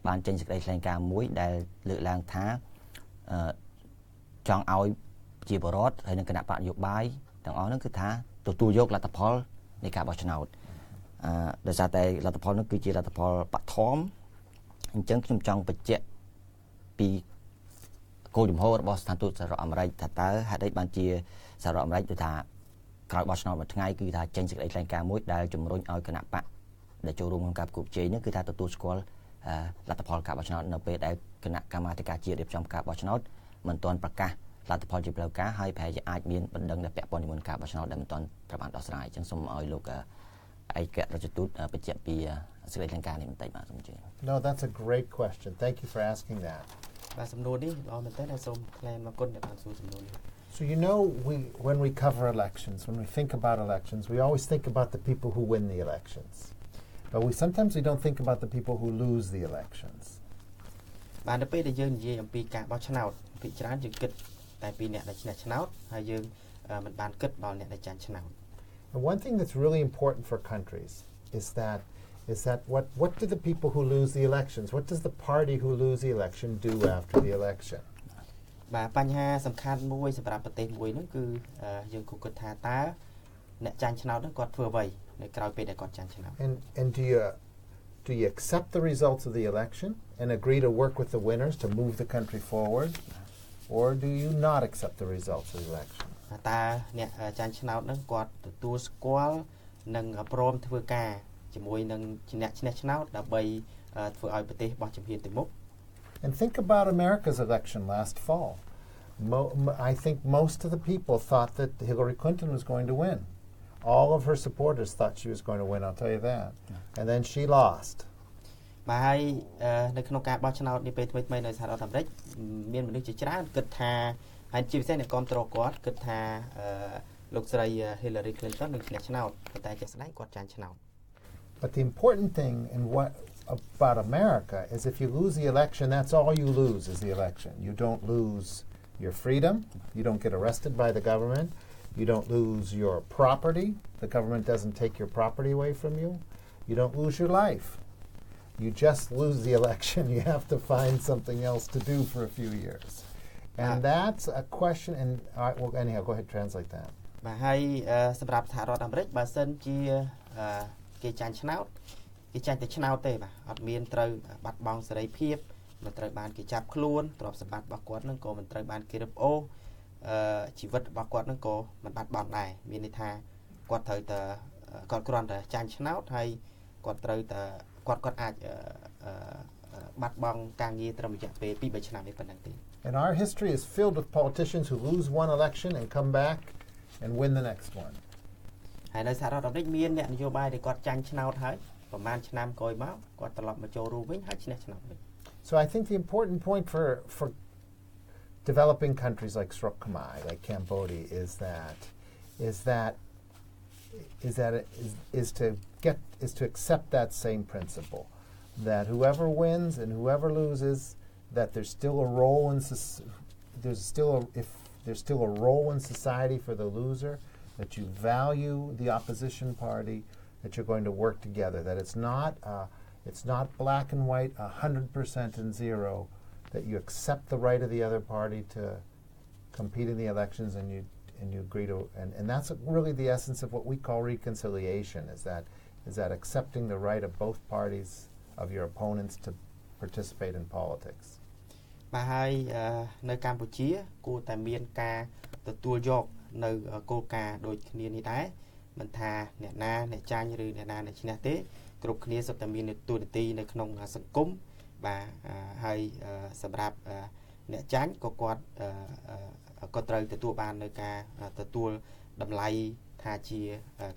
បានចេញសេចក្តីថ្លែងការណ៍មួយដែលលើកឡើងថាចង់ឲ្យជាបរិវត្តហើយនឹងគណៈបកនយោបាយទាំងអស់ហ្នឹងគឺថាទទួលយកលទ្ធផលនៃការបោះឆ្នោតដោយសារតែលទ្ធផលនោះគឺជាលទ្ធផលបឋមអញ្ចឹងខ្ញុំចង់បញ្ជាក់ពីគោលជំហររបស់ស្ថានទូតសហរដ្ឋអាមេរិកថាតើហេតុអីបានជាសហរដ្ឋអាមេរិកគឺថាក្រោយបោះឆ្នោតមួយថ្ងៃគឺថាចេញសេចក្តីថ្លែងការណ៍មួយដែលជំរុញឲ្យគណៈបកដែលចូលរួមក្នុងការប្រគល់ជ័យនេះគឺថាទទួលស្គាល់លទ្ធផលការបោះឆ្នោតនៅពេលដែលគណៈកម្មាធិការជាតិរៀបចំការបោះឆ្នោតមិនទាន់ប្រកាសលទ្ធផលជាផ្លូវការហើយប្រហែលជាអាចមានបណ្ដឹងដែលពាក់ព័ន្ធជាមួយនឹងការបោះឆ្នោតដែលមិនទាន់ត្រូវបានដោះស្រាយអញ្ចឹងសូមឲ្យលោកឯករដ្ឋទូតបញ្ជាក់ពីសេចក្តីថ្លែងការណ៍នេះបន្តិចបាទសូមជឿ No, that's a great question. Thank you for asking that. បាទសំណួរនេះល្អមែនទែនហើយសូមថ្លែងអរគុណដែលបានសួរសំណួរនេះ So when we cover elections, when we think about elections, we always think about the people who win the elections. But sometimes we don't think about the people who lose the elections. បាទនៅពេលដែលយើងនិយាយអំពីការបោះឆ្នោតភាគច្រើនយើងគិតតែពីអ្នកដែលឈ្នះឆ្នោតហើយយើងមិនបានគិតដល់អ្នកដែលចាញ់ឆ្នោត And one thing that's really important for countries is that what do the people who lose the elections, what does the party who lose the election do after the election? បាទបញ្ហាសំខាន់មួយសម្រាប់ប្រទេសមួយនោះគឺយើងគិតថាតើអ្នកចាញ់ឆ្នោតនោះគាត់ធ្វើអ្វីនៅក្រៅពេលដែលគាត់ចាញ់ឆ្នោត And do you accept the results of the election and agree to work with the winners to move the country forward, or do you not accept the results of the election? តើអ្នកចាញ់ឆ្នោតនោះគាត់ទទួលស្គាល់និងព្រមធ្វើការជាមួយនឹងអ្នកឈ្នះឆ្នោតដើម្បីធ្វើឲ្យប្រទេសបោះជំហានទៅមុខ And think about America's election last fall. I think most of the people thought that Hillary Clinton was going to win. All of her supporters thought she was going to win, I'll tell you that. And then she lost. បាទហើយនៅក្នុងការបោះឆ្នោតនេះពេលថ្មីៗនៅសហរដ្ឋអាមេរិកមានមនុស្សជាច្រើនគិតថាហើយជាពិសេសអ្នកគាំទ្រគាត់គិតថាលោកស្រី Hillary Clinton នឹងឈ្នះឆ្នោតប៉ុន្តែជាក់ស្ដែងគាត់ចាញ់ឆ្នោត But the important thing about America is if you lose the election, that's all you lose is the election. You don't lose your freedom. You don't get arrested by the government. You don't lose your property. The government doesn't take your property away from you. You don't lose your life. You just lose the election. You have to find something else to do for a few years. And that's a question. And all right, well, anyhow, go ahead, translate that. បាទហើយសម្រាប់សហរដ្ឋអាមេរិកបើសិនជាគេចាញ់ឆ្នោតគេចាញ់តែឆ្នោតទេបាទអត់មានត្រូវបាត់បង់សេរីភាព មិនត្រូវបានគេចាប់ខ្លួនទ្រព្យសម្បត្តិរបស់គាត់នឹងក៏មិនត្រូវបានគេរឹបអូសជីវិតរបស់គាត់នឹងក៏មិនបាត់បង់ដែរមានន័យថាគាត់ត្រូវតែគាត់គ្រាន់តែចាញ់ឆ្នោតហើយគាត់ត្រូវតែគាត់អាចបាត់បង់ការងារត្រឹមរយៈពេល 2-3 ឆ្នាំនេះប៉ុណ្ណឹងទេ And our history is filled with politicians who lose one election and come back and win the next one. ហើយនៅសហរដ្ឋអាមេរិកមានអ្នកនយោបាយដែលគាត់ចាញ់ឆ្នោតហើយប្រហែលឆ្នាំក្រោយមកគាត់ត្រឡប់មកចូលរួមវិញហើយឈ្នះឆ្នោតវិញ So I think the important point for developing countries like Srok Khmer, like Cambodia, is to accept that same principle, that whoever wins and whoever loses, that there's still a role in there's still a role in society for the loser, that you value the opposition party, that you're going to work together, that it's not black and white, 100% and zero, that you accept the right of the other party to compete in the elections and you agree to, and that's really the essence of what we call reconciliation, is that accepting the right of both parties, of your opponents, to participate in politics. បាទហើយនៅកម្ពុជាគួរតែមានការទទួលយកនៅគោលការណ៍ដូចគ្នានេះដែរមិនថាអ្នកណាអ្នកចាញ់ឬអ្នកណាអ្នកឈ្នះទេគ្រប់គ្នាសុទ្ធតែមានតួនាទីនៅក្នុងសង្គមបាទហើយសម្រាប់អ្នកចាញ់ក៏គាត់ក៏ត្រូវទទួលបាននៅការទទួលតម្លៃថាជា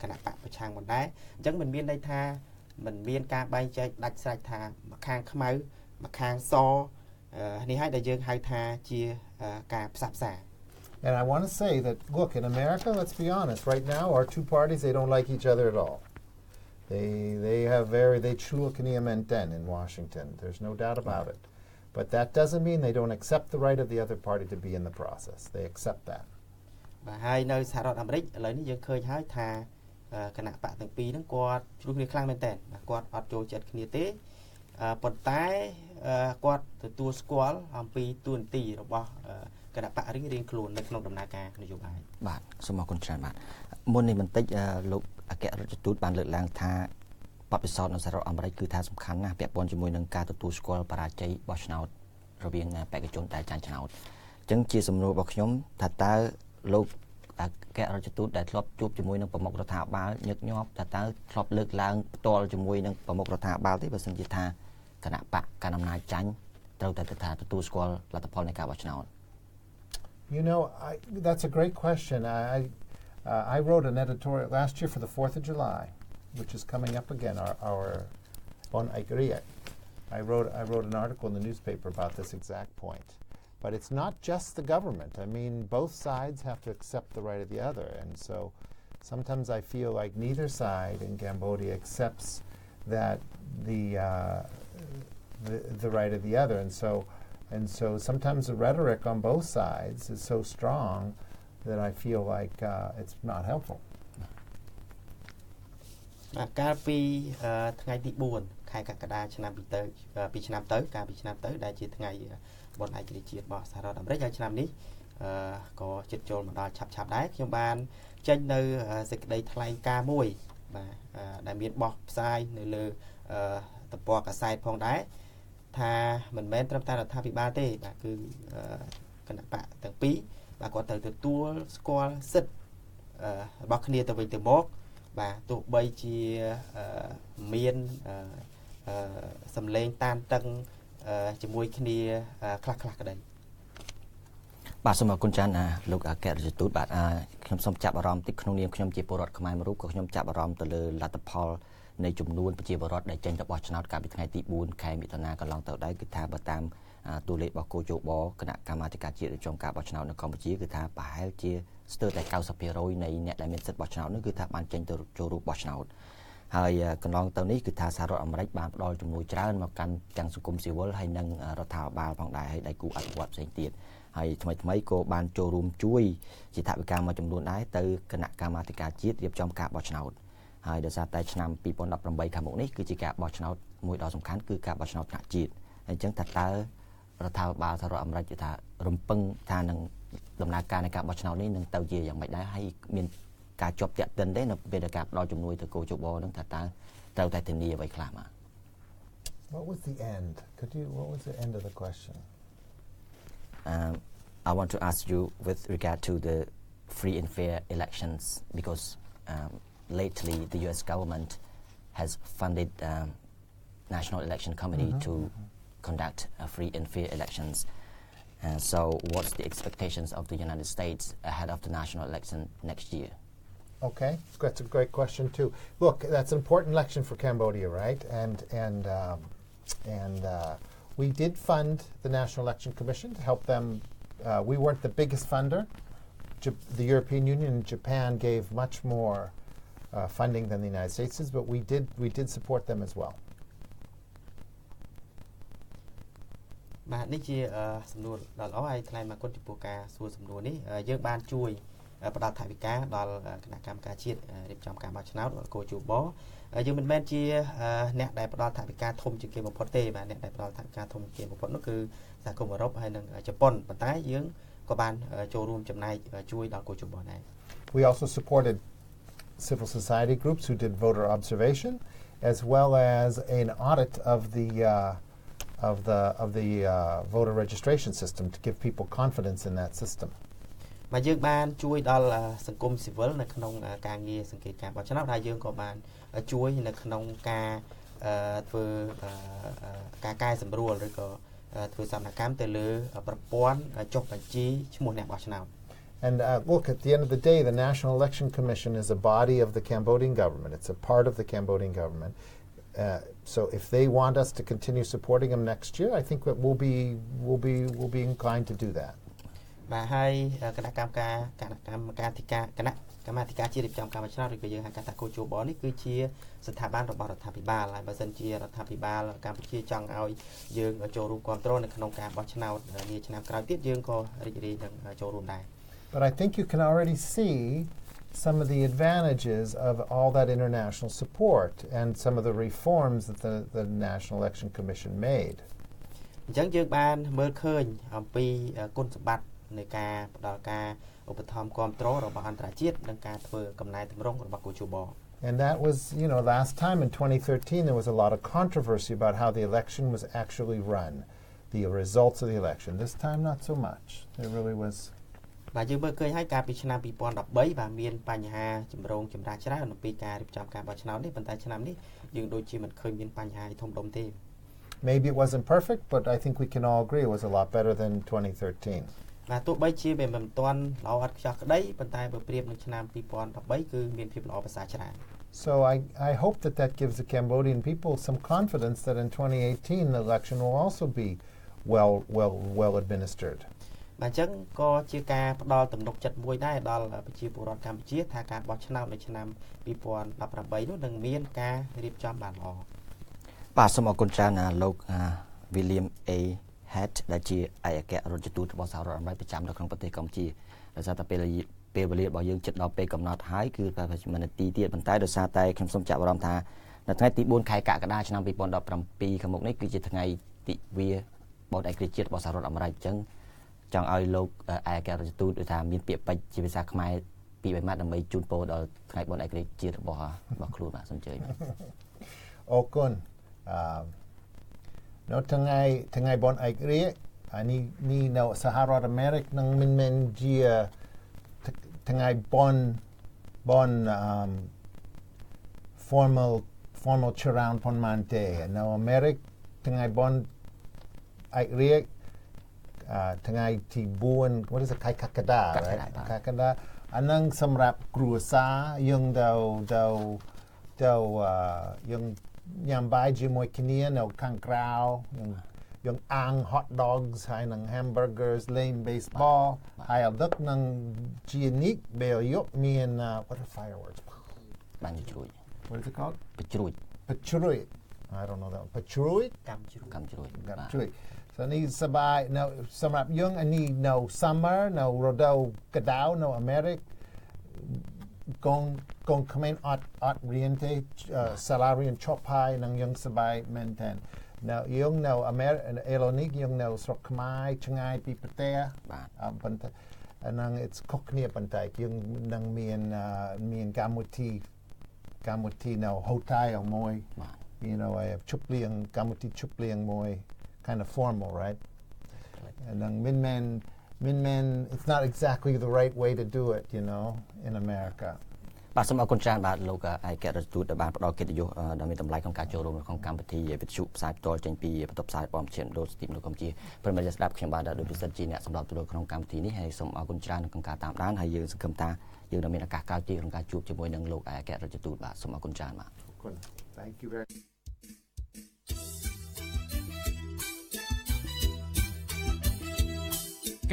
គណៈបកប្រឆាំងមិនដែរអញ្ចឹងមិនមានន័យថាមិនមានការបែងចែកដាច់ស្រេចថាម្ខាងខ្មៅម្ខាងសនេះហើយដែលយើងហៅថាជាការផ្សះផ្សា And I want to say that, look, in America, let's be honest, right now, our two parties, they don't like each other at all. They chulakaniya menten in Washington. There's no doubt about it. But that doesn't mean they don't accept the right of the other party to be in the process. They accept that. បាទហើយនៅសហរដ្ឋអាមេរិកឥឡូវនេះយើងឃើញហើយថាគណៈបកទាំងពីរហ្នឹងគាត់ជ្រុះគ្នាខ្លាំងមែនតើគាត់អត់ចូលចិត្តគ្នាទេប៉ុន្តែគាត់ទទួលស្គាល់អំពីទួនាទីរបស់គណៈបករៀងខ្លួននៅក្នុងដំណើរការនយោបាយបាទសូមអរគុណច្រើនបាទមុននេះបន្តិចលោកអគ្គរដ្ឋទូតបានលើកឡើងថាបទពិសោធន៍នៅសហរដ្ឋអាមេរិកគឺថាសំខាន់ណាស់ពាក់ព័ន្ធជាមួយនឹងការទទួលស្គាល់បរាជ័យបោះឆ្នោតរវាងបេក្ខជនដែលចាញ់ឆ្នោតអញ្ចឹងជាសំណួររបស់ខ្ញុំថាតើលោកអគ្គរដ្ឋទូតដែលធ្លាប់ជួបជាមួយនឹងប្រមុខរដ្ឋាភិបាលញឹកញាប់ថាតើធ្លាប់លើកឡើងផ្ទាល់ជាមួយនឹងប្រមុខរដ្ឋាភិបាលទេបើសិនជាថាគណៈបកកណ្ដាលអំណាចចាញ់ត្រូវតែថាទទួលស្គាល់លទ្ធផលនៃការបោះឆ្នោត You know, that's a great question. I wrote an editorial last year for the 4th of July, which is coming up again, our Bon Aikariat. I wrote an article in the newspaper about this exact point. But it's not just the government. I mean, both sides have to accept the right of the other. And so sometimes I feel like neither side in Cambodia accepts that the right of the other. And so sometimes the rhetoric on both sides is so strong that I feel like it's not helpful. កាលពីថ្ងៃទី4ខែកក្កដាឆ្នាំ2ឆ្នាំទៅកាលពីឆ្នាំទៅដែលជាថ្ងៃបុណ្យឯករាជ្យជាតិរបស់សហរដ្ឋអាមេរិកហើយឆ្នាំនេះក៏ជិតចូលមកដល់ឆាប់ដែរខ្ញុំបានចេញនៅសេចក្តីថ្លែងការណ៍មួយបាទដែលមានបោះផ្សាយនៅលើទំព័រកាសែតផងដែរថាមិនមែនត្រឹមតែរដ្ឋាភិបាលទេបាទគឺគណៈបកទាំងពីរបាទគាត់ត្រូវទទួលស្គាល់សិទ្ធិរបស់គ្នាទៅវិញទៅមកបាទទោះបីជាមានសម្លេងតានតឹងជាមួយគ្នាខ្លះក្តីបាទសូមអរគុណច្រើនលោកអគ្គរដ្ឋទូតបាទខ្ញុំសូមចាប់អារម្មណ៍តិចក្នុងនាមខ្ញុំជាពលរដ្ឋខ្មែរមួយរូបក៏ខ្ញុំចាប់អារម្មណ៍ទៅលើលទ្ធផលនៃចំនួនប្រជាពលរដ្ឋដែលចេញទៅបោះឆ្នោតកាលពីថ្ងៃទី4ខែមិថុនាកន្លងទៅដែរគឺថាបើតាមតួលេខរបស់គូជបគណៈកម្មាធិការជាតិរៀបចំការបោះឆ្នោតនៅកម្ពុជាគឺថាប្រហែលជាស្ទើរតែ 90% នៃអ្នកដែលមានសិទ្ធិបោះឆ្នោតនោះគឺថាបានចេញទៅចូលរួមបោះឆ្នោតហើយកន្លងទៅនេះគឺថាសហរដ្ឋអាមេរិកបានផ្ដល់ជំនួយច្រើនមកកាន់ទាំងសង្គមស៊ីវិលហើយនិងរដ្ឋាភិបាលផងដែរហើយដៃគូអភិវឌ្ឍផ្សេងទៀតហើយថ្មីក៏បានចូលរួមជួយជាថវិកាមួយចំនួនដែរទៅគណៈកម្មាធិការជាតិរៀបចំការបោះឆ្នោតហើយដោយសារតែឆ្នាំ2018ខាងមុខនេះគឺជាការបោះឆ្នោតមួយដ៏សំខាន់គឺការបោះឆ្នោតថ្នាក់ជាតិហើយអញ្ចឹងតើរដ្ឋាភិបាលសហរដ្ឋអាមេរិកគឺថារំពឹងថានឹងដំណើរការនៃការបោះឆ្នោតនេះនឹងទៅជាយ៉ាងម៉េចដែរហើយមានការជាប់តាក់ទិនទេនៅពេលដែលការផ្ដល់ជំនួយទៅគូជបនឹងថាតើត្រូវតែធានាអ្វីខ្លះបាទ What was the end? What was the end of the question? I want to ask you with regard to the free and fair elections because lately the U.S. government has funded National Election Committee to conduct free and fair elections. So what's the expectations of the United States ahead of the national election next year? Okay, that's a great question too. Look, that's an important election for Cambodia, right? And we did fund the National Election Commission to help them. We weren't the biggest funder. The European Union and Japan gave much more funding than the United States is, but we did support them as well. បាទនេះជាសំណួរដ៏ល្អហើយថ្លែងមកគុណចំពោះការសួរសំណួរនេះយើងបានជួយផ្ដល់ថវិកាដល់គណៈកម្មការជាតិរៀបចំការបោះឆ្នោតកោជបយើងមិនមែនជាអ្នកដែលផ្ដល់ថវិកាធំជាងគេបំផុតទេបាទអ្នកដែលផ្ដល់ថវិកាធំជាងគេបំផុតនោះគឺសហគមន៍អឺរ៉ុបហើយនិងជប៉ុនប៉ុន្តែយើងក៏បានចូលរួមចំណែកជួយដល់កោជបដែរ We also supported civil society groups who did voter observation as well as an audit of the voter registration system to give people confidence in that system. បាទយើងបានជួយដល់សង្គមស៊ីវិលនៅក្នុងការងារសង្កេតការបោះឆ្នោតហើយយើងក៏បានជួយនៅក្នុងការធ្វើការកែសម្រួលឬក៏ធ្វើសកម្មកម្មទៅលើប្រព័ន្ធចុះបញ្ជីឈ្មោះអ្នកបោះឆ្នោត And look, at the end of the day, the National Election Commission is a body of the Cambodian government. It's a part of the Cambodian government. So if they want us to continue supporting them next year, I think that we'll be inclined to do that. បាទហើយគណៈកម្មការគណៈកម្មាធិការជាតិរៀបចំការបោះឆ្នោតឬក៏យើងហៅថាកោជបនេះគឺជាស្ថាប័នរបស់រដ្ឋាភិបាលហើយបើសិនជារដ្ឋាភិបាលកម្ពុជាចង់ឲ្យយើងចូលរួមគ្រប់គ្រងនៅក្នុងការបោះឆ្នោតនាឆ្នាំក្រោយទៀតយើងក៏រីករាយនឹងចូលរួមដែរ But I think you can already see some of the advantages of all that international support and some of the reforms that the National Election Commission made. អញ្ចឹងយើងបានមើលឃើញអំពីគុណសម្បត្តិនៃការផ្ដល់ការឧបត្ថម្ភគ្រប់គ្រងរបស់អន្តរជាតិនិងការធ្វើកំណែទម្រង់របស់កោជប And that was, last time in 2013 there was a lot of controversy about how the election was actually run, the results of the election. This time not so much. There really was បាទយើងមើលឃើញហើយកាលពីឆ្នាំ2013បាទមានបញ្ហាចម្រូងចម្រាសច្រើនអំពីការរៀបចំការបោះឆ្នោតនេះប៉ុន្តែឆ្នាំនេះយើងដូចជាមិនឃើញមានបញ្ហាធំដុំទេ Maybe it wasn't perfect, but I think we can all agree it was a lot better than 2013. បាទទោះបីជាមិនទាន់ល្អឥតខ្ចោះក្តីប៉ុន្តែបើប្រៀបនឹងឆ្នាំ2013គឺមានភាពល្អប្រសើរច្រើន So I hope that gives the Cambodian people some confidence that in 2018 the election will also be well administered. បាទអញ្ចឹងក៏ជាការផ្ដល់ទំនុកចិត្តមួយដែរដល់ប្រជាពលរដ្ឋកម្ពុជាថាការបោះឆ្នោតនៅឆ្នាំ2018នោះនឹងមានការរៀបចំបានល្អ បាទសូមអរគុណច្រើនលោក William A Head ដែលជាឯកអគ្គរដ្ឋទូតរបស់សហរដ្ឋអាមេរិកប្រចាំនៅក្នុងប្រទេសកម្ពុជាដោយសារតែពេលវេលារបស់យើងជិតដល់ពេលកំណត់ហើយគឺប្រហែលជានាទីទៀតប៉ុន្តែដោយសារតែខ្ញុំសូមចាក់អារម្មណ៍ថានៅថ្ងៃទី4ខែកក្កដាឆ្នាំ2017ខាងមុខនេះគឺជាថ្ងៃទិវាបនឯករាជ្យជាតិរបស់សហរដ្ឋអាមេរិកអញ្ចឹងចង់ឲ្យលោកឯកអគ្គរដ្ឋទូតដូចថាមានពាក្យពេចន៍ជាភាសាខ្មែរពី3ម៉ាត់ដើម្បីជូនពរដល់ថ្ងៃបនឯករាជ្យជាតិរបស់ខ្លួនបាទសូមអញ្ជើញបាទ អរគុណនៅថ្ងៃបនឯករាជ្យនេះនៅសហរដ្ឋអាមេរិកនឹងមិនមែនជាថ្ងៃបន formal ច្រើនប៉ុន្មានទេនៅអាមេរិកថ្ងៃបនឯករាជ្យថ្ងៃទី4 what is it ខែកក្កដា right កក្កដាអានឹងសម្រាប់គ្រួសារយើងយើងញ៉ាំបាយជាមួយគ្នានៅខាងក្រៅយើងអាំង hot dogs ហើយនឹង hamburgers លេង baseball ហើយអត់នឹងជានិកពេលយប់មាន what are fireworks បានជ្រួយ what is it called បជ្រួយ I don't know that បជ្រួយ កម្មជ្រួយ so នេះសបាយនៅសម្រាប់យើងអានេះនៅ summer នៅរដូវក្តៅនៅអាមេរិកកងក្មេងអត់រៀនទេសាលារៀនចប់ហើយនឹងយើងសបាយមែនទែនយើងនៅអាមេរិកអេឡូនីកយើងនៅស្រុកខ្មែរឆ្ងាយពីប្រទេសប៉ុន្តែនឹង it's ខុសគ្នាប៉ុន្តែយើងនឹងមានកម្មវិធីនៅ hotel មួយ you know, I have chupliang kamuti chupliang moy kind of formal, right? And then min it's not exactly the right way to do it, you know, in America. បាទសូមអរគុណច្រើនបាទលោកឯករដ្ឋទូតដែលបានផ្ដល់កិត្តិយសដ៏មានតម្លៃក្នុងការចូលរួមក្នុងកម្មវិធីវិទ្យុផ្សាយផ្ទាល់ចេញពីបន្ទប់ផ្សាយព័ត៌មានដូសិទ្ធិមនុស្សកម្ពុជាប្រិមត្តស្ដាប់ខ្ញុំបាទដោយពិសិដ្ឋជាអ្នកសម្របសម្រួលក្នុងកម្មវិធីនេះហើយសូមអរគុណច្រើនក្នុងការតាមដានហើយយើងសង្ឃឹមថាយើងនឹងមានឱកាសក្រោយទៀតក្នុងការជួបជាមួយនឹងលោកឯករដ្ឋទូតបាទសូមអរគុណច្រើនបាទ Thank you very much.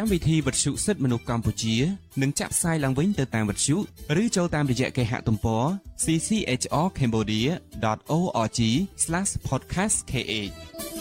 កម្មវិធីវិទ្យុសិទ្ធិមនុស្សកម្ពុជានឹងចាក់ផ្សាយឡើងវិញទៅតាមវិទ្យុឬចូលតាមរយៈគេហទំព័រ cchrcambodia.org/podcast kh